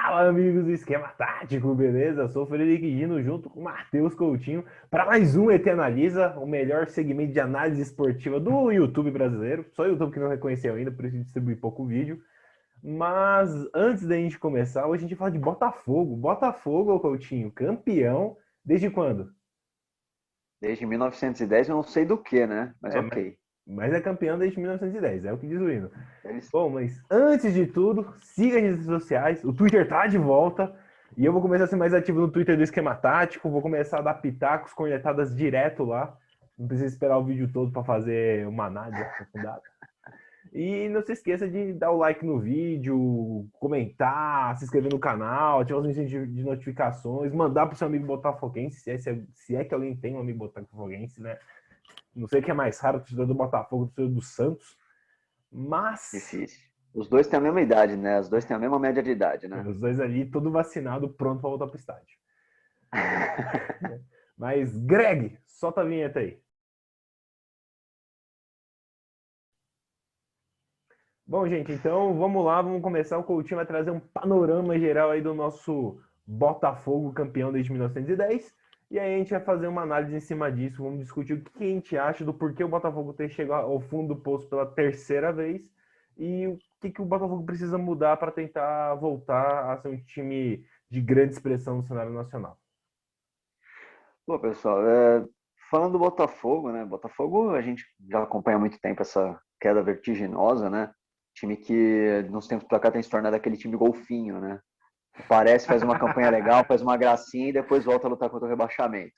Fala, amigos do Esquema Tático, beleza? Eu sou o Frederico Gino, junto com o Matheus Coutinho, para mais um ET Analisa, o melhor segmento de análise esportiva do YouTube brasileiro. Só o YouTube que não reconheceu ainda, por isso distribui pouco vídeo. Mas antes da gente começar, hoje a gente fala de Botafogo. Botafogo, Coutinho, campeão, desde quando? Desde 1910 eu não sei do que, né? Mas É, mas, ok. mas é campeão desde 1910, é o que diz o hino. Eles... Bom, mas antes de tudo, siga as redes sociais. O Twitter tá de volta. E eu vou começar a ser mais ativo no Twitter do Esquema Tático. Vou começar a dar pitacos, cornetadas direto lá. Não precisa esperar o vídeo todo para fazer uma análise aprofundada. E não se esqueça de dar o like no vídeo, comentar, se inscrever no canal, ativar os sininhos de notificações, mandar pro seu amigo botafoguense, se é que alguém tem um amigo botafoguense, né? Não sei o que é mais raro, o torcedor do Botafogo, o torcedor do Santos, mas Difícil. Os dois têm a mesma idade, né? Os dois têm a mesma média de idade, né? os dois ali, todo vacinado, pronto para voltar pro estádio. Mas, Greg, solta a vinheta aí. Bom, gente, então vamos lá, vamos começar. O Coutinho vai trazer um panorama geral aí do nosso Botafogo campeão desde 1910. E aí a gente vai fazer uma análise em cima disso, vamos discutir o que a gente acha do porquê o Botafogo ter chegado ao fundo do poço pela terceira vez e o que o Botafogo precisa mudar para tentar voltar a ser um time de grande expressão no cenário nacional. Pô, pessoal, falando do Botafogo, né? Botafogo, a gente já acompanha há muito tempo essa queda vertiginosa, né? Time que, nos tempos pra cá, tem se tornado aquele time golfinho, né? Aparece, faz uma campanha legal, faz uma gracinha e depois volta a lutar contra o rebaixamento.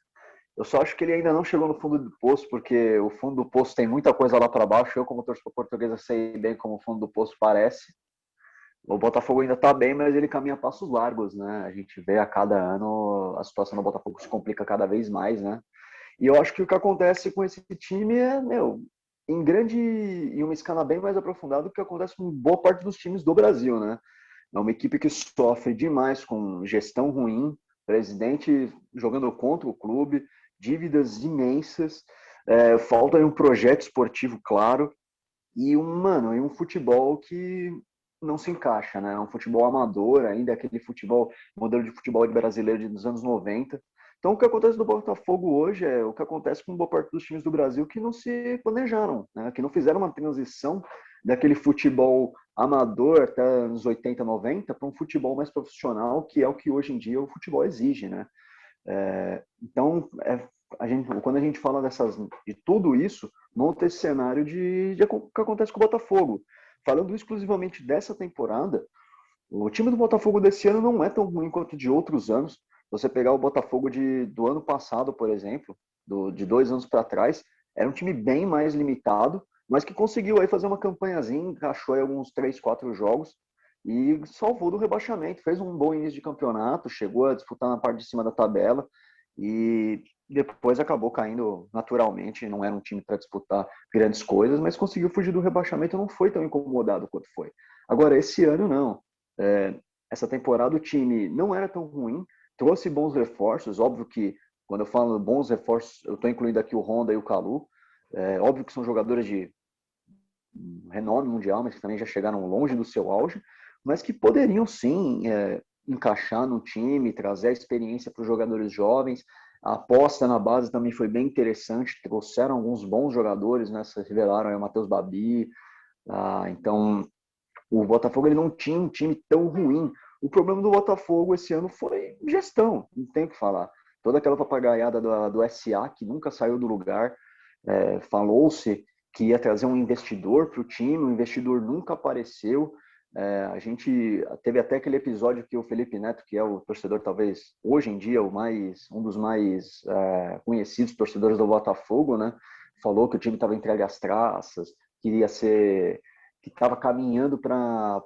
Eu só acho que ele ainda não chegou no fundo do poço, porque o fundo do poço tem muita coisa lá para baixo. Eu, como torcedor portuguesa, sei bem como o fundo do poço parece. O Botafogo ainda está bem, mas ele caminha a passos largos, né? A gente vê a cada ano a situação do Botafogo se complica cada vez mais, né? E eu acho que o que acontece com esse time é, meu, em uma escala bem mais aprofundada do que acontece com boa parte dos times do Brasil, né? É uma equipe que sofre demais com gestão ruim, presidente jogando contra o clube, dívidas imensas, falta de um projeto esportivo claro e um futebol que não se encaixa, né? Um futebol amador ainda, aquele futebol, modelo de futebol brasileiro dos anos 90. Então, o que acontece no Botafogo hoje é o que acontece com boa parte dos times do Brasil que não se planejaram, né? Que não fizeram uma transição daquele futebol amador até anos 80, 90 para um futebol mais profissional, que é o que hoje em dia o futebol exige, né? Então, quando a gente fala de tudo isso, monta esse cenário de o que acontece com o Botafogo. Falando exclusivamente dessa temporada, o time do Botafogo desse ano não é tão ruim quanto de outros anos. Você pegar o Botafogo do ano passado, por exemplo, de 2 anos para trás, era um time bem mais limitado, mas que conseguiu aí fazer uma campanhazinha, encaixou aí alguns 3, 4 jogos e salvou do rebaixamento. Fez um bom início de campeonato, chegou a disputar na parte de cima da tabela e depois acabou caindo naturalmente. Não era um time para disputar grandes coisas, mas conseguiu fugir do rebaixamento, não foi tão incomodado quanto foi. Agora, esse ano não. Essa temporada o time não era tão ruim, trouxe bons reforços. Óbvio que quando eu falo bons reforços, eu estou incluindo aqui o Honda e o Calu. Óbvio que são jogadores de renome mundial, mas que também já chegaram longe do seu auge, mas que poderiam sim encaixar no time, trazer a experiência para os jogadores jovens. A aposta na base também foi bem interessante, trouxeram alguns bons jogadores, né? Se revelaram aí o Matheus Babi. Então, o Botafogo ele não tinha um time tão ruim. O problema do Botafogo esse ano foi gestão, não tem o que falar. Toda aquela papagaiada do SA que nunca saiu do lugar, falou-se que ia trazer um investidor para o time, o investidor nunca apareceu. A gente teve até aquele episódio que o Felipe Neto, que é o torcedor talvez hoje em dia um dos mais conhecidos torcedores do Botafogo, né, falou que o time estava entregue às traças, queria ser que estava caminhando para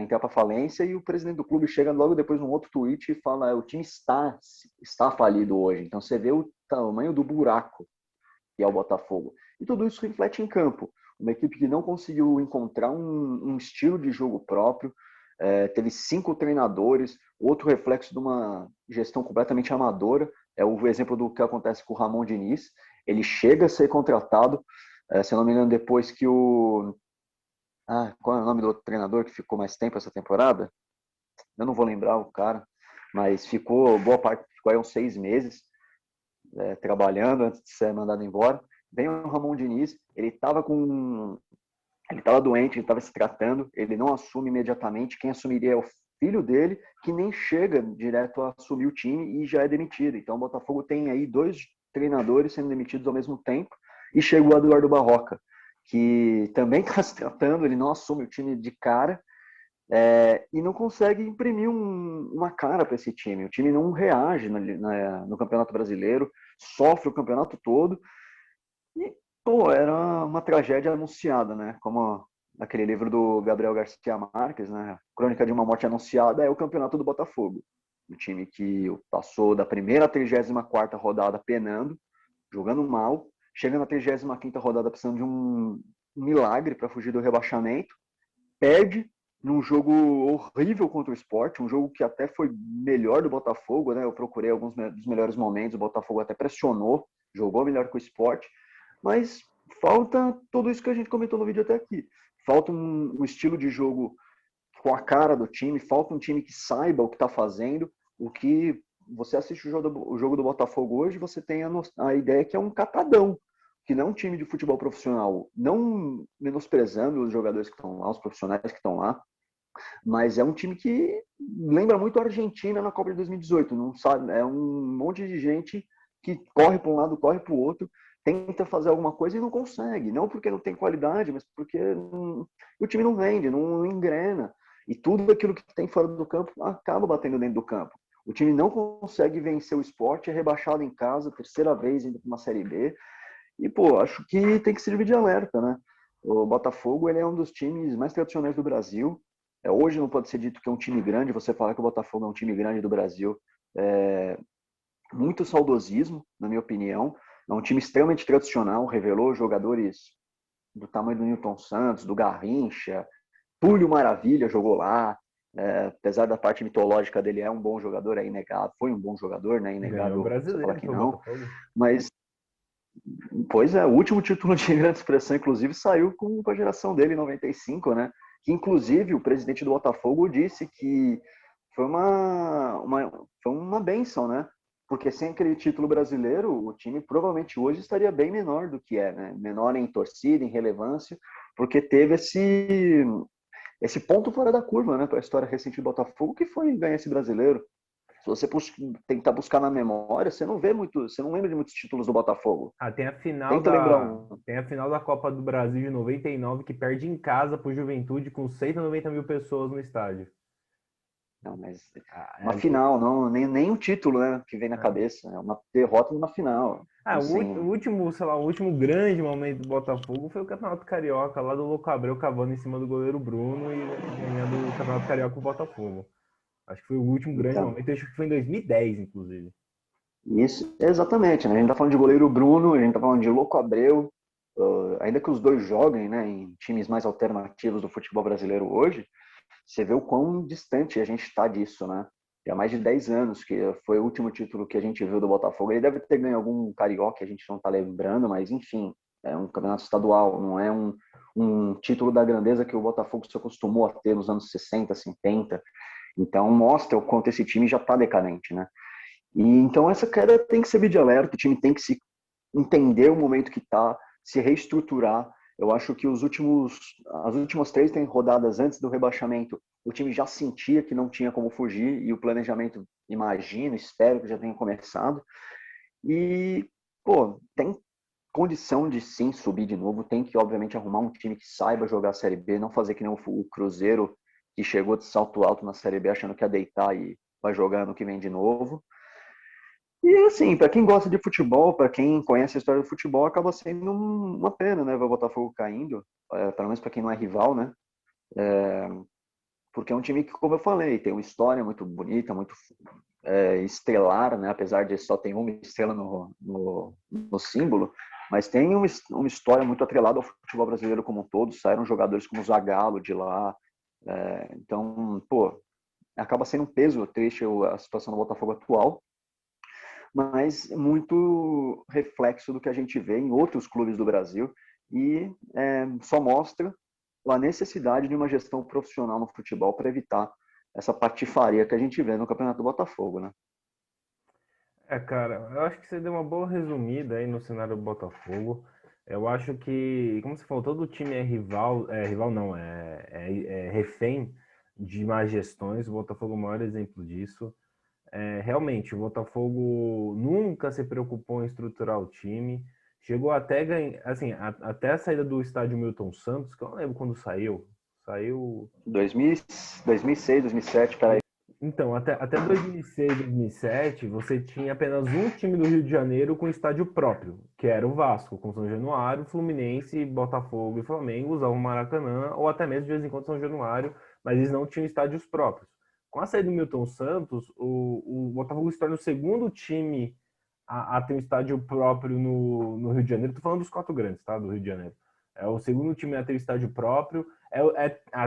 entrar para falência, e o presidente do clube chega logo depois num outro tweet e fala: o time está falido hoje. Então você vê o tamanho do buraco que é o Botafogo. E tudo isso reflete em campo. Uma equipe que não conseguiu encontrar um estilo de jogo próprio, teve 5 treinadores, outro reflexo de uma gestão completamente amadora. É o exemplo do que acontece com o Ramon Diniz. Ele chega a ser contratado, se eu não me engano, depois que o. Qual é o nome do outro treinador que ficou mais tempo essa temporada? eu não vou lembrar o cara, mas ficou boa parte, ficou aí uns 6 meses trabalhando antes de ser mandado embora. Vem o Ramon Diniz, ele estava doente, ele estava se tratando, ele não assume imediatamente, quem assumiria é o filho dele, que nem chega direto a assumir o time e já é demitido. Então o Botafogo tem aí 2 treinadores sendo demitidos ao mesmo tempo, e chega o Eduardo Barroca, que também está se tratando, ele não assume o time de cara, e não consegue imprimir uma cara para esse time. O time não reage no Campeonato Brasileiro, sofre o campeonato todo, e, pô, era uma tragédia anunciada, né? Como naquele livro do Gabriel Garcia Marques, né? Crônica de uma Morte Anunciada, é o campeonato do Botafogo. O time que passou da primeira à 34ª rodada penando, jogando mal, chega na 35ª rodada precisando de um milagre para fugir do rebaixamento, perde num jogo horrível contra o Sport, um jogo que até foi melhor do Botafogo, né? Eu procurei alguns dos melhores momentos, o Botafogo até pressionou, jogou melhor que o Sport, mas falta tudo isso que a gente comentou no vídeo até aqui. Falta um estilo de jogo com a cara do time, falta um time que saiba o que está fazendo, o que você assiste o jogo do Botafogo hoje, você tem a ideia que é um catadão, que não é um time de futebol profissional, não menosprezando os jogadores que estão lá, os profissionais que estão lá, mas é um time que lembra muito a Argentina na Copa de 2018, não sabe? É um monte de gente que corre para um lado, corre para o outro, tenta fazer alguma coisa e não consegue. Não porque não tem qualidade, mas porque o time não rende, não engrena. E tudo aquilo que tem fora do campo acaba batendo dentro do campo. O time não consegue vencer o Sport, é rebaixado em casa, terceira vez indo para uma Série B. E, pô, acho que tem que servir de alerta, né? O Botafogo, ele é um dos times mais tradicionais do Brasil. Hoje não pode ser dito que é um time grande, você falar que o Botafogo é um time grande do Brasil, é muito saudosismo, na minha opinião. É um time extremamente tradicional, revelou jogadores do tamanho do Newton Santos, do Garrincha, Túlio Maravilha jogou lá, apesar da parte mitológica dele, é um bom jogador, é inegável, foi um bom jogador, né? Ganhou o Inegável você falar brasileiro que pelo não, Botafogo. mas pois é, o último título de grande expressão, inclusive, saiu com a geração dele em 95, né? Que, inclusive, o presidente do Botafogo disse que foi foi uma bênção, né? Porque sem aquele título brasileiro, o time provavelmente hoje estaria bem menor do que é, né? Menor em torcida, em relevância, porque teve esse ponto fora da curva, né? Para a história recente do Botafogo, que foi ganhar esse brasileiro. Se você tentar buscar na memória, você não vê muito, você não lembra de muitos títulos do Botafogo. Ah, Tenta lembrar um. tem a final da Copa do Brasil de 99 que perde em casa pro Juventude com 190 mil pessoas no estádio. Não, mas Ah, uma final, não, nem o título, né, que vem na cabeça. É uma derrota numa final. Então, o assim, último, sei lá, o último grande momento do Botafogo foi o Campeonato Carioca, lá do Louco Abreu cavando em cima do goleiro Bruno e ganhando o Campeonato Carioca com o Botafogo. Acho que foi o último grande então, momento, acho que foi em 2010, inclusive. isso, exatamente, né? A gente tá falando de goleiro Bruno, a gente tá falando de Louco Abreu, ainda que os dois joguem, né, em times mais alternativos do futebol brasileiro hoje, você vê o quão distante a gente está disso, né? Já há mais de 10 anos que foi o último título que a gente viu do Botafogo. Ele deve ter ganho algum carioca, a gente não está lembrando, mas enfim, é um campeonato estadual, não é um título da grandeza que o Botafogo se acostumou a ter nos anos 60, 70. Então mostra o quanto esse time já está decadente, né? E então essa queda tem que ser de alerta, o time tem que se entender o momento que está, se reestruturar. Eu acho que as últimas 3 rodadas antes do rebaixamento, o time já sentia que não tinha como fugir e o planejamento, imagino, espero que já tenha começado. E, pô, tem condição de sim subir de novo, tem que, obviamente, arrumar um time que saiba jogar a Série B, não fazer que nem o Cruzeiro, que chegou de salto alto na Série B achando que ia deitar e vai jogar no que vem de novo. E assim, para quem gosta de futebol, para quem conhece a história do futebol, acaba sendo uma pena, né, ver o Botafogo caindo, pelo menos para quem não é rival, né? Porque é um time que, como eu falei, tem uma história muito bonita, muito estelar, né? Apesar de só ter uma estrela no símbolo, mas tem uma história muito atrelada ao futebol brasileiro como um todo. Saíram jogadores como o Zagallo de lá. Então, pô, acaba sendo um peso triste a situação do Botafogo atual, mas muito reflexo do que a gente vê em outros clubes do Brasil e só mostra a necessidade de uma gestão profissional no futebol para evitar essa patifaria que a gente vê no Campeonato do Botafogo, né? Cara, eu acho que você deu uma boa resumida aí no cenário do Botafogo. Eu acho que, como você falou, todo time é rival, rival não, é refém de más gestões. O Botafogo é o maior exemplo disso. Realmente, o Botafogo nunca se preocupou em estruturar o time. Chegou até ganhar, assim, até a saída do estádio Milton Santos, que eu não lembro quando saiu. Saiu. 2000, 2006, 2007, peraí. Então, até 2006, 2007, você tinha apenas um time do Rio de Janeiro com estádio próprio, que era o Vasco, com São Januário, Fluminense, Botafogo e Flamengo usavam o Maracanã, ou até mesmo de vez em quando São Januário, mas eles não tinham estádios próprios. Com a saída do Milton Santos, o Botafogo se torna o segundo time a ter um estádio próprio no Rio de Janeiro. Estou falando dos quatro grandes, tá? Do Rio de Janeiro. É o segundo time a ter um estádio próprio.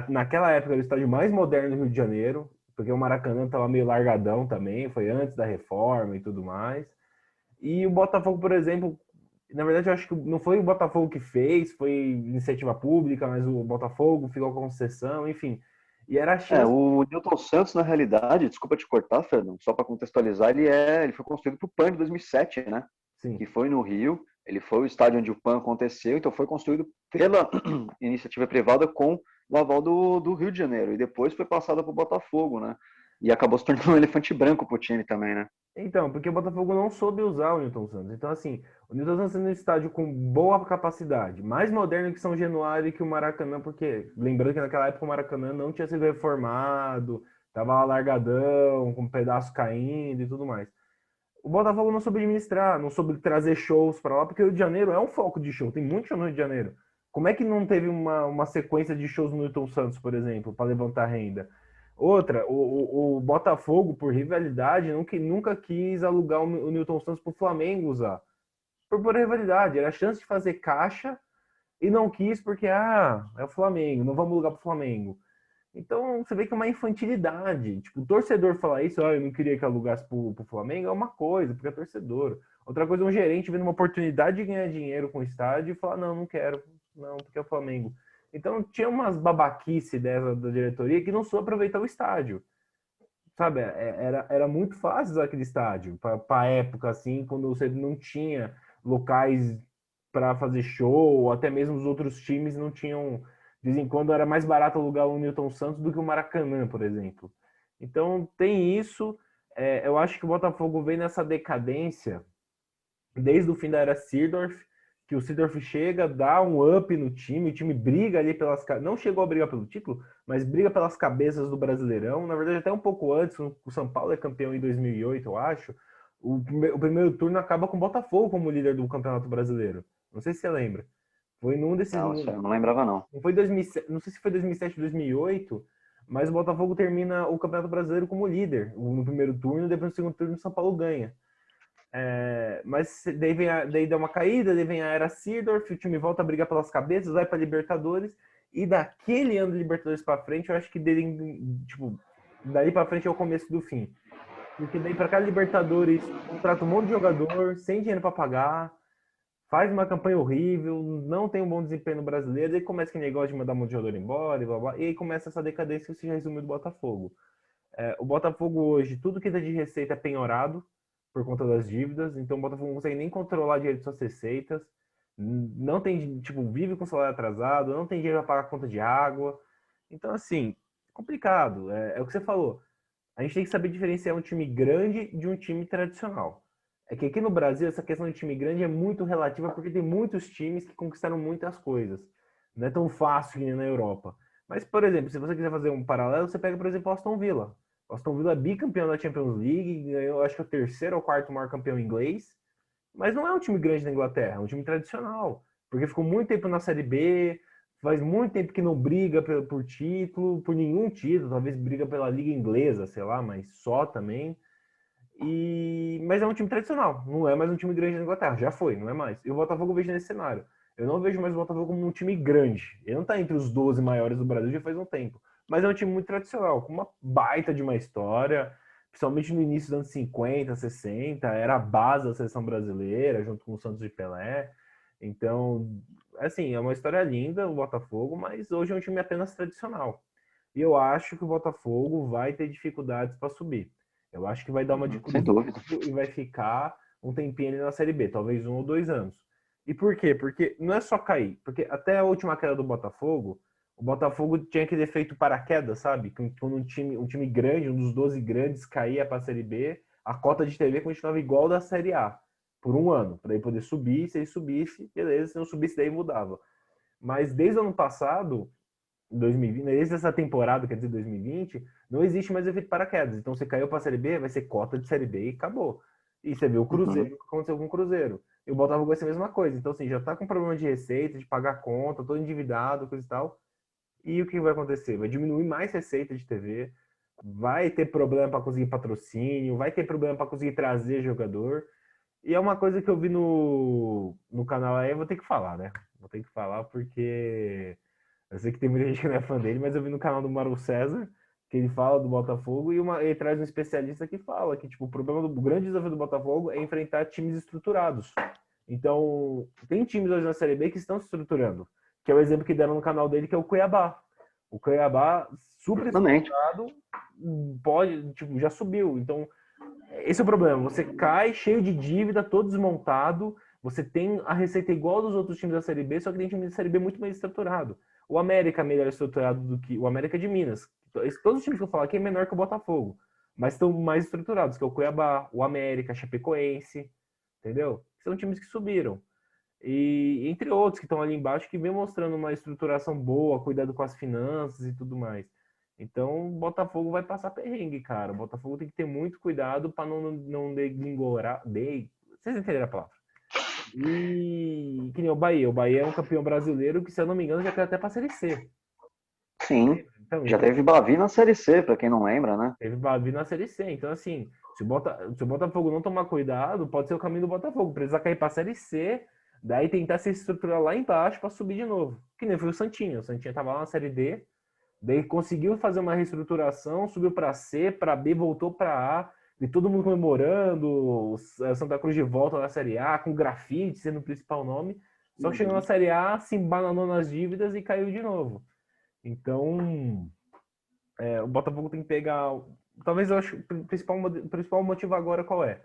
Naquela época era o estádio mais moderno do Rio de Janeiro, porque o Maracanã estava meio largadão também, foi antes da reforma e tudo mais. E o Botafogo, por exemplo, na verdade eu acho que não foi o Botafogo que fez, foi iniciativa pública, mas o Botafogo ficou com concessão, enfim. E era a chance. O Newton Santos, na realidade, desculpa te cortar, Fernando, só para contextualizar, ele foi construído para o PAN de 2007, né? Sim. Que foi no Rio, ele foi o estádio onde o PAN aconteceu, então foi construído pela iniciativa privada com o aval do Rio de Janeiro, e depois foi passado para o Botafogo, né? E acabou se tornando um elefante branco para o time também, né? Então, porque o Botafogo não soube usar o Newton Santos. Então, assim, o Newton Santos é um estádio com boa capacidade, mais moderno que São Januário e que o Maracanã, porque lembrando que naquela época o Maracanã não tinha sido reformado, tava largadão, com pedaços caindo e tudo mais. O Botafogo não soube administrar, não soube trazer shows para lá, porque o Rio de Janeiro é um foco de show, tem muito show no Rio de Janeiro. Como é que não teve uma sequência de shows no Newton Santos, por exemplo, para levantar renda? Outra, o Botafogo, por rivalidade, nunca quis alugar o Newton Santos para o Flamengo usar. Por rivalidade, era a chance de fazer caixa e não quis porque, é o Flamengo, não vamos alugar para o Flamengo. Então, você vê que é uma infantilidade. Tipo, o torcedor falar isso, eu não queria que alugasse pro Flamengo, é uma coisa, porque é torcedor. Outra coisa é um gerente vendo uma oportunidade de ganhar dinheiro com o estádio e falar, não, não quero, não, porque é o Flamengo. Então, tinha umas babaquice dessa da diretoria que não soube aproveitar o estádio. Sabe, era muito fácil usar aquele estádio, para época, assim, quando você não tinha locais para fazer show, ou até mesmo os outros times não tinham. De vez em quando era mais barato alugar o Newton Santos do que o Maracanã, por exemplo. Então tem isso. Eu acho que o Botafogo vem nessa decadência desde o fim da era Seedorf, que o Seedorf chega, dá um up no time, o time briga ali pelas. Não chegou a brigar pelo título, mas briga pelas cabeças do Brasileirão. Na verdade, até um pouco antes, o São Paulo é campeão em 2008, eu acho. O primeiro turno acaba com o Botafogo como líder do Campeonato Brasileiro. Não sei se você lembra. Foi num desses. Não, isso eu não lembrava, não. Não foi 2007, não sei se foi 2007 ou 2008, mas o Botafogo termina o Campeonato Brasileiro como líder no primeiro turno, depois no segundo turno o São Paulo ganha. Mas daí dá uma caída, daí vem a era Seedorf, o time volta a brigar pelas cabeças, vai para Libertadores, e daquele ano de Libertadores para frente, eu acho que dele, tipo, daí para frente é o começo do fim. Porque daí para cá Libertadores contrata um monte de jogador, sem dinheiro para pagar, faz uma campanha horrível, não tem um bom desempenho no brasileiro, daí começa aquele negócio de mandar um monte de jogador embora, e blá, blá, e aí começa essa decadência que você já resumiu do Botafogo. O Botafogo hoje, tudo que dá de receita é penhorado por conta das dívidas, então o Botafogo não consegue nem controlar direito de suas receitas, não tem, tipo, vive com salário atrasado, não tem dinheiro para pagar a conta de água. Então, assim, complicado. É o que você falou. A gente tem que saber diferenciar um time grande de um time tradicional. É que aqui no Brasil, essa questão de time grande é muito relativa porque tem muitos times que conquistaram muitas coisas. Não é tão fácil que nem na Europa. Mas, por exemplo, se você quiser fazer um paralelo, você pega, por exemplo, o Aston Villa. O Aston Villa é bicampeão da Champions League, ganhou, acho que é o terceiro ou quarto maior campeão inglês, mas não é um time grande da Inglaterra, é um time tradicional, porque ficou muito tempo na Série B, faz muito tempo que não briga por título, por nenhum título, talvez briga pela Liga Inglesa, sei lá, mas só também. Mas é um time tradicional, não é mais um time grande da Inglaterra, já foi, não é mais. E o Botafogo eu vejo nesse cenário. Eu não vejo mais o Botafogo como um time grande. Ele não está entre os 12 maiores do Brasil já faz um tempo. Mas é um time muito tradicional, com uma baita de uma história, principalmente no início dos anos 50, 60, era a base da seleção brasileira, junto com o Santos e Pelé. Então, assim, é uma história linda o Botafogo, mas hoje é um time apenas tradicional. E eu acho que o Botafogo vai ter dificuldades para subir. Eu acho que vai dar uma de Sem dúvida. Cruzeiro e vai ficar um tempinho ali na Série B, talvez 1 ou 2 anos. E por quê? Porque não é só cair. Porque até a última queda do Botafogo, o Botafogo tinha aquele efeito paraquedas, sabe? Quando um time grande, um dos 12 grandes, caía para a Série B, a cota de TV continuava igual da Série A por um ano, para ele poder subir. Se ele subisse, beleza. Se não subisse, daí mudava. Mas desde o ano passado, 2020, desde essa temporada, quer dizer, 2020, não existe mais efeito paraquedas. Então, você caiu para a Série B, vai ser cota de Série B e acabou. E você vê o Cruzeiro, o que aconteceu com o Cruzeiro. E o Botafogo vai ser a mesma coisa. Então, assim, já tá com problema de receita, de pagar conta, todo endividado, coisa e tal. E o que vai acontecer? Vai diminuir mais receita de TV, vai ter problema para conseguir patrocínio, vai ter problema para conseguir trazer jogador. E é uma coisa que eu vi no canal aí, eu vou ter que falar, né? Vou ter que falar porque eu sei que tem muita gente que não é fã dele, mas eu vi no canal do Mauro César que ele fala do Botafogo e ele traz um especialista que fala que tipo, o grande desafio do Botafogo é enfrentar times estruturados. Então, tem times hoje na Série B que estão se estruturando, que é o exemplo que deram no canal dele, que é o Cuiabá. O Cuiabá, super Exatamente. estruturado, pode, tipo, já subiu. Então, esse é o problema. Você cai cheio de dívida, todo desmontado. Você tem a receita igual dos outros times da Série B, só que tem time da Série B muito mais estruturado. O América é melhor estruturado do que o América de Minas. Todos os times que eu falo aqui é menor que o Botafogo, mas estão mais estruturados, que é o Cuiabá, o América, a Chapecoense, entendeu? São times que subiram. E entre outros que estão ali embaixo que vem mostrando uma estruturação boa, cuidado com as finanças e tudo mais. Então, o Botafogo vai passar perrengue, cara. O Botafogo tem que ter muito cuidado para não degringolar. Vocês entenderam a palavra? E que nem o Bahia. O Bahia é um campeão brasileiro que, se eu não me engano, já caiu até para a Série C. Sim. Já Então, teve Bavi na Série C, para quem não lembra, né? teve Bavi na Série C. Então, assim, se o Botafogo não tomar cuidado, pode ser o caminho do Botafogo. Precisa cair para a Série C, daí tentar se estruturar lá embaixo para subir de novo. Que nem foi o Santinho. O Santinho tava lá na Série D, daí conseguiu fazer uma reestruturação, subiu para C, para B, voltou para A, e todo mundo comemorando, Santa Cruz de volta na Série A, com grafite sendo o principal nome. Só que chegou na Série A, se embananou nas dívidas e caiu de novo. Então, o Botafogo tem que pegar. Talvez eu acho que o principal motivo agora qual é?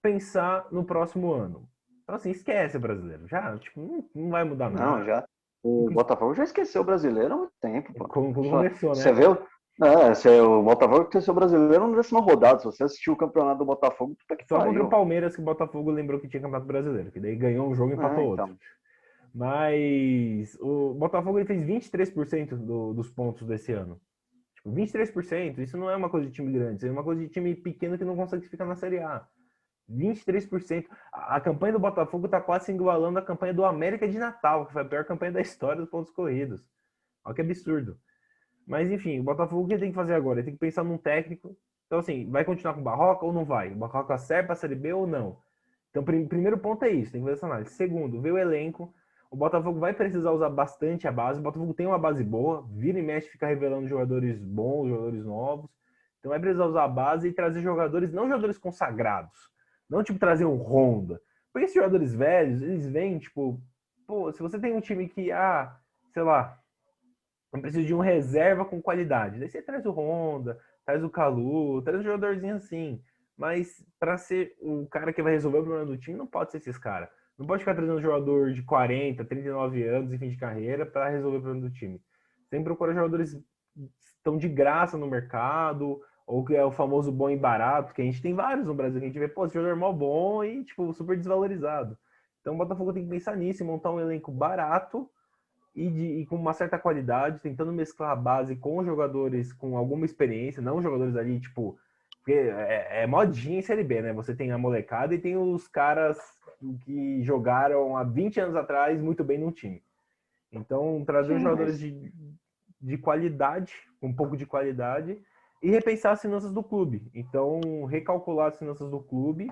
Pensar no próximo ano. Então, assim, esquece o brasileiro. Já, tipo, não vai mudar Não, nada. já. O Botafogo já esqueceu o brasileiro há muito tempo, pô. Como começou, Você né? viu? O Botafogo esqueceu o brasileiro na 10ª rodada. Se você assistiu o campeonato do Botafogo, puta que Só contra o pariu. Palmeiras que o Botafogo lembrou que tinha Campeonato Brasileiro, que daí ganhou um jogo e empatou outro. Então. Mas o Botafogo ele fez 23% dos pontos desse ano. Tipo, 23%, isso não é uma coisa de time grande, isso é uma coisa de time pequeno que não consegue ficar na Série A. 23%. A campanha do Botafogo está quase se igualando à campanha do América de Natal, que foi a pior campanha da história dos pontos corridos. Olha que absurdo. Mas enfim, o Botafogo o que ele tem que fazer agora? Ele tem que pensar num técnico. Então, assim, vai continuar com o Barroca ou não vai? O Barroca serve para a Série B ou não? Então, primeiro ponto é isso, tem que fazer essa análise. Segundo, ver o elenco. O Botafogo vai precisar usar bastante a base. O Botafogo tem uma base boa, vira e mexe, fica revelando jogadores bons, jogadores novos. Então vai precisar usar a base e trazer jogadores, não jogadores consagrados. Não, tipo, trazer um Honda. Porque esses jogadores velhos, eles vêm, tipo, pô, se você tem um time que, sei lá, não precisa de um reserva com qualidade. Daí você traz o Honda, traz o Calu, traz um jogadorzinho assim. Mas para ser o cara que vai resolver o problema do time, não pode ser esses caras. Não pode ficar trazendo um jogador de 40, 39 anos em fim de carreira para resolver o problema do time. Tem que procurar jogadores que estão de graça no mercado, ou que é o famoso bom e barato, que a gente tem vários no Brasil, que a gente vê, pô, esse jogador é mal bom e, tipo, super desvalorizado. Então o Botafogo tem que pensar nisso, montar um elenco barato e com uma certa qualidade, tentando mesclar a base com jogadores com alguma experiência, não jogadores ali, tipo. Porque é modinha em Série B, né? Você tem a molecada e tem os caras que jogaram há 20 anos atrás muito bem num time. Então, trazer Sim, jogadores mas de qualidade, um pouco de qualidade, e repensar as finanças do clube. Então, recalcular as finanças do clube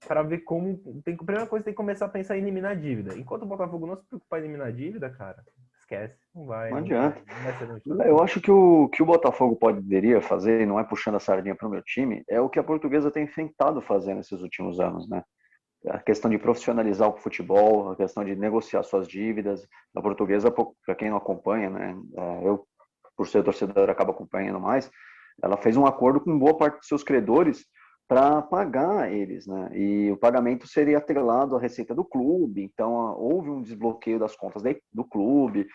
para ver como. A primeira coisa tem que começar a pensar em eliminar a dívida. Enquanto o Botafogo não se preocupar em eliminar a dívida, cara, esquece. Não vai, não não vai, adianta. não vai ser onde Eu tá. acho que o Botafogo poderia fazer, e não é puxando a sardinha para o meu time, é o que a Portuguesa tem tentado fazer nesses últimos anos, né? A questão de profissionalizar o futebol, a questão de negociar suas dívidas. A Portuguesa, para quem não acompanha, né? Eu por ser torcedor, acaba acompanhando mais, ela fez um acordo com boa parte dos seus credores para pagar eles, né? E o pagamento seria atrelado à receita do clube, então houve um desbloqueio das contas do clube,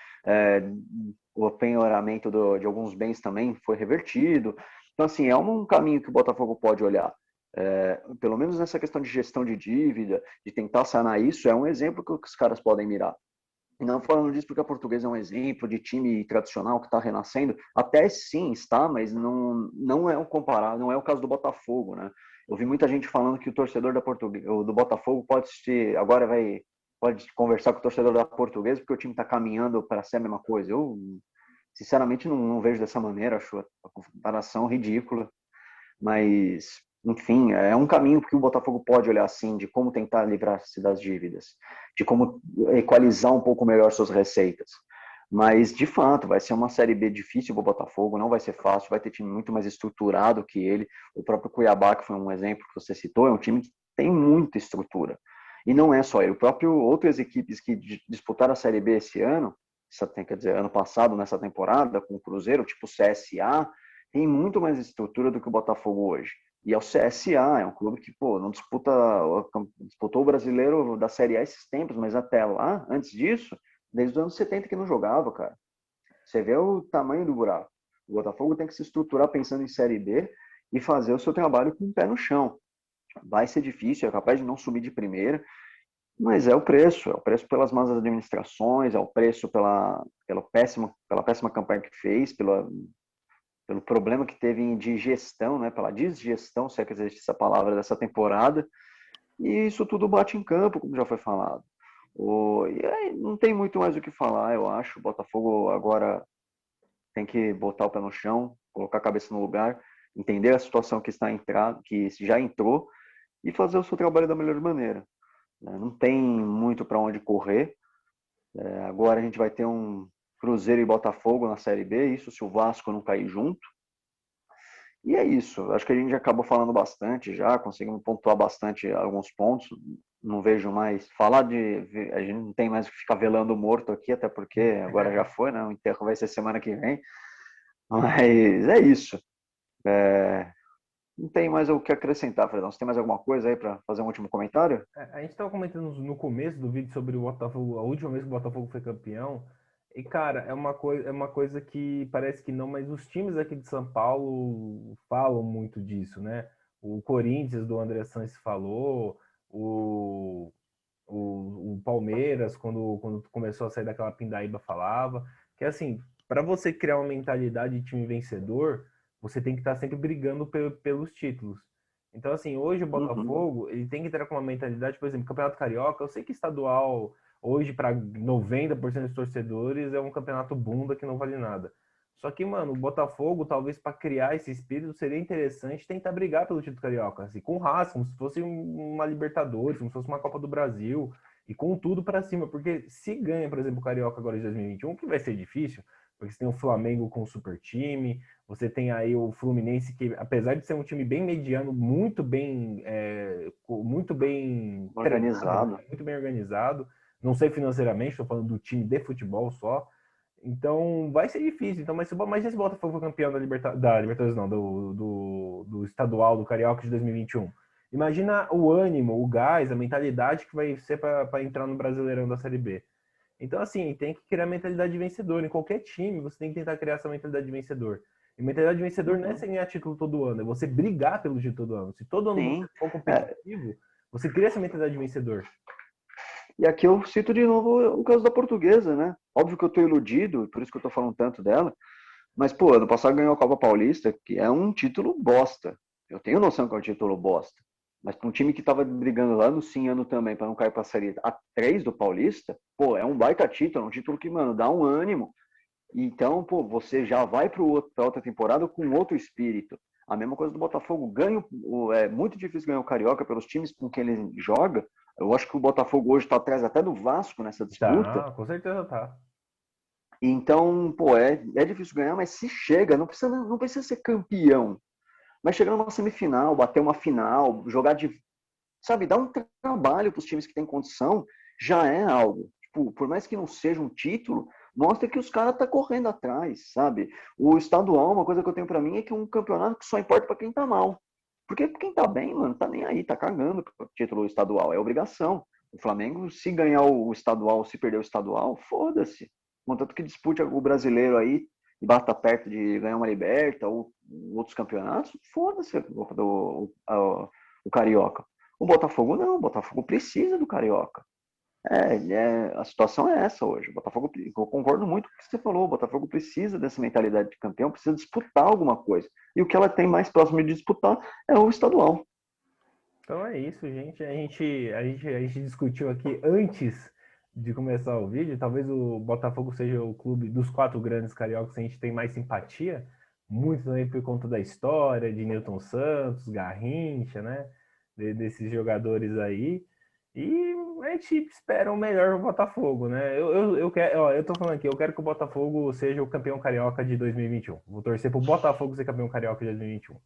o penhoramento de alguns bens também foi revertido. Então, assim, é um caminho que o Botafogo pode olhar. Pelo menos nessa questão de gestão de dívida, de tentar sanar isso, é um exemplo que os caras podem mirar. E não falando disso porque a Portuguesa é um exemplo de time tradicional que está renascendo. Até sim está, mas não é o comparado, não é o caso do Botafogo, né? Eu vi muita gente falando que o torcedor do Botafogo pode conversar com o torcedor da Portuguesa porque o time está caminhando para ser a mesma coisa. Eu, sinceramente, não vejo dessa maneira, acho a comparação ridícula. Mas, enfim, é um caminho que o Botafogo pode olhar assim, de como tentar livrar-se das dívidas, de como equalizar um pouco melhor suas receitas. Mas, de fato, vai ser uma Série B difícil para o Botafogo, não vai ser fácil, vai ter time muito mais estruturado que ele. O próprio Cuiabá, que foi um exemplo que você citou, é um time que tem muita estrutura. E não é só ele, o próprio outras equipes que disputaram a Série B esse ano, quer dizer, ano passado, nessa temporada, com o Cruzeiro, tipo o CSA, tem muito mais estrutura do que o Botafogo hoje. E é o CSA, é um clube que, não disputou o brasileiro da Série A esses tempos, mas até lá, antes disso, desde os anos 70 que não jogava, cara. Você vê o tamanho do buraco. O Botafogo tem que se estruturar pensando em Série B e fazer o seu trabalho com o pé no chão. Vai ser difícil, é capaz de não subir de primeira, mas é o preço pelas más administrações, é o preço pela péssima campanha que fez, pelo problema que teve de gestão, né, pela desgestão, se é que existe essa palavra, dessa temporada, e isso tudo bate em campo, como já foi falado. E aí não tem muito mais o que falar, eu acho. O Botafogo agora tem que botar o pé no chão, colocar a cabeça no lugar, entender a situação que já entrou e fazer o seu trabalho da melhor maneira. Não tem muito para onde correr. Agora a gente vai ter um Cruzeiro e Botafogo na Série B, isso se o Vasco não cair junto. E é isso. Acho que a gente já acabou falando bastante já, conseguimos pontuar bastante alguns pontos. Não vejo mais falar a gente não tem mais que ficar velando morto aqui, até porque agora já foi, né? O enterro vai ser semana que vem. Mas é isso. Não tem mais o que acrescentar, Fredão. Você tem mais alguma coisa aí para fazer um último comentário? A gente estava comentando no começo do vídeo sobre o Botafogo, a última vez que o Botafogo foi campeão. E, cara, é uma coisa que parece que não, mas os times aqui de São Paulo falam muito disso, né? O Corinthians, do André Sanches, falou, o Palmeiras, quando começou a sair daquela pindaíba, falava. Que, assim, para você criar uma mentalidade de time vencedor, você tem que estar sempre brigando pelos títulos. Então, assim, hoje o Uhum. Botafogo, ele tem que entrar com uma mentalidade, por exemplo, Campeonato Carioca, eu sei que estadual, hoje, para 90% dos torcedores, é um campeonato bunda que não vale nada. Só que, mano, o Botafogo, talvez para criar esse espírito, seria interessante tentar brigar pelo título carioca, assim, com raça, como se fosse uma Libertadores, como se fosse uma Copa do Brasil, e com tudo para cima, porque se ganha, por exemplo, o Carioca agora de 2021, que vai ser difícil, porque você tem o Flamengo com o super time, você tem aí o Fluminense, que apesar de ser um time bem mediano, muito bem treinado, Organizado. muito bem organizado, não sei financeiramente, estou falando do time de futebol só. Então vai ser difícil. Então, mas se o Botafogo for campeão da Libertadores, não, do estadual, do Carioca de 2021. Imagina o ânimo, o gás, a mentalidade que vai ser para entrar no Brasileirão da Série B. Então, assim, tem que criar mentalidade de vencedor. Em qualquer time, você tem que tentar criar essa mentalidade de vencedor. E mentalidade de vencedor não é Uhum. você ganhar título todo ano, é você brigar pelo título todo ano. Se todo ano você Sim. for competitivo, você cria essa mentalidade de vencedor. E aqui eu cito de novo o caso da Portuguesa, né? Óbvio que eu tô iludido, por isso que eu tô falando tanto dela. Mas, pô, ano passado ganhou a Copa Paulista, que é um título bosta. Eu tenho noção que é um título bosta. Mas para um time que estava brigando lá no sim ano também, para não cair para a Série A3 do Paulista, pô, é um baita título, é um título que, mano, dá um ânimo. Então, pô, você já vai para outra temporada com outro espírito. A mesma coisa do Botafogo. É muito difícil ganhar o Carioca pelos times com quem ele joga. Eu acho que o Botafogo hoje está atrás até do Vasco nessa disputa. Tá, com certeza tá. Então, pô, é difícil ganhar, mas se chega, não precisa ser campeão. Mas chegar numa semifinal, bater uma final, jogar sabe, dar um trabalho para os times que têm condição, já é algo. Tipo, por mais que não seja um título, mostra que os caras tá correndo atrás, sabe? O estadual, uma coisa que eu tenho para mim é que é um campeonato que só importa para quem tá mal. Porque quem tá bem, mano, tá nem aí, tá cagando pro título estadual, é obrigação. O Flamengo, se ganhar o estadual, se perder o estadual, foda-se. Contanto que dispute o brasileiro aí e bata perto de ganhar uma Liberta ou outros campeonatos, foda-se o Carioca. O Botafogo não, o Botafogo precisa do Carioca. A situação é essa hoje. O Botafogo, eu concordo muito com o que você falou. O Botafogo precisa dessa mentalidade de campeão, precisa disputar alguma coisa. E o que ela tem mais próximo de disputar é o estadual. Então é isso, gente. A gente discutiu aqui antes de começar o vídeo. Talvez o Botafogo seja o clube dos quatro grandes cariocas que a gente tem mais simpatia. Muito também por conta da história de Newton Santos, Garrincha, né? Desses jogadores aí. E a gente espera o melhor do Botafogo, né? Eu quero, ó, eu tô falando aqui, eu quero que o Botafogo seja o campeão carioca de 2021. Vou torcer pro Botafogo ser campeão carioca de 2021.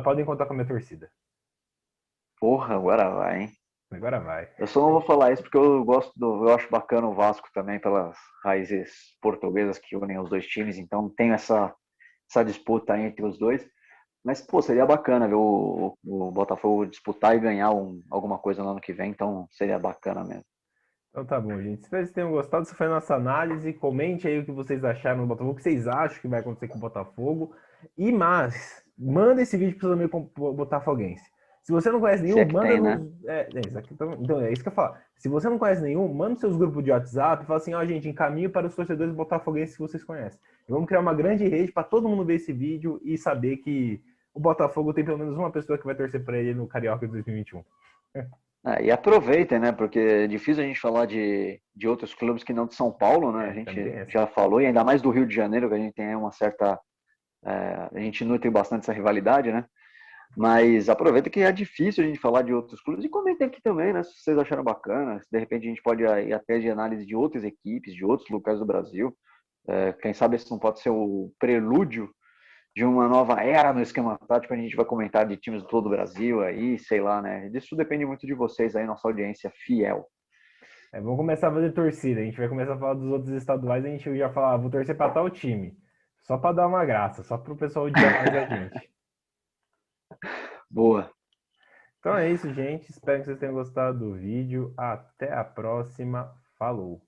Podem contar com a minha torcida. Porra, agora vai, hein? Agora vai. Eu só não vou falar isso porque eu acho bacana o Vasco também pelas raízes portuguesas que unem os dois times, então tem essa disputa entre os dois. Mas, pô, seria bacana ver o Botafogo disputar e ganhar alguma coisa no ano que vem, então seria bacana mesmo. Então tá bom, gente. Espero que vocês tenham gostado. Essa foi a nossa análise. Comente aí o que vocês acharam do Botafogo, o que vocês acham que vai acontecer com o Botafogo. E mais, manda esse vídeo para os amigos botafoguense. Se você não conhece Se é nenhum, que manda tem, né? nos. Isso aqui, então, é isso que eu falo. Se você não conhece nenhum, manda nos seus grupos de WhatsApp e fala assim: ó, gente, encaminho para os torcedores botafoguenses que vocês conhecem. E vamos criar uma grande rede para todo mundo ver esse vídeo e saber que o Botafogo tem pelo menos uma pessoa que vai torcer para ele no Carioca de 2021. E aproveitem, né? Porque é difícil a gente falar de outros clubes que não de São Paulo, né? A Também tem gente essa. já falou, e ainda mais do Rio de Janeiro, que a gente tem uma certa. A gente nutre bastante essa rivalidade, né? Mas aproveita que é difícil a gente falar de outros clubes e comentem aqui também, né? Se vocês acharam bacana, se de repente a gente pode ir até de análise de outras equipes, de outros locais do Brasil. Quem sabe esse não pode ser o prelúdio de uma nova era no esquema tático, a gente vai comentar de times de todo o Brasil aí, sei lá, né? Isso depende muito de vocês aí, nossa audiência fiel. Vamos começar a fazer torcida. A gente vai começar a falar dos outros estaduais. A gente já fala, vou torcer para tal time. Só para dar uma graça, só para o pessoal odiar mais a gente. Boa. Então é isso, gente. Espero que vocês tenham gostado do vídeo. Até a próxima. Falou!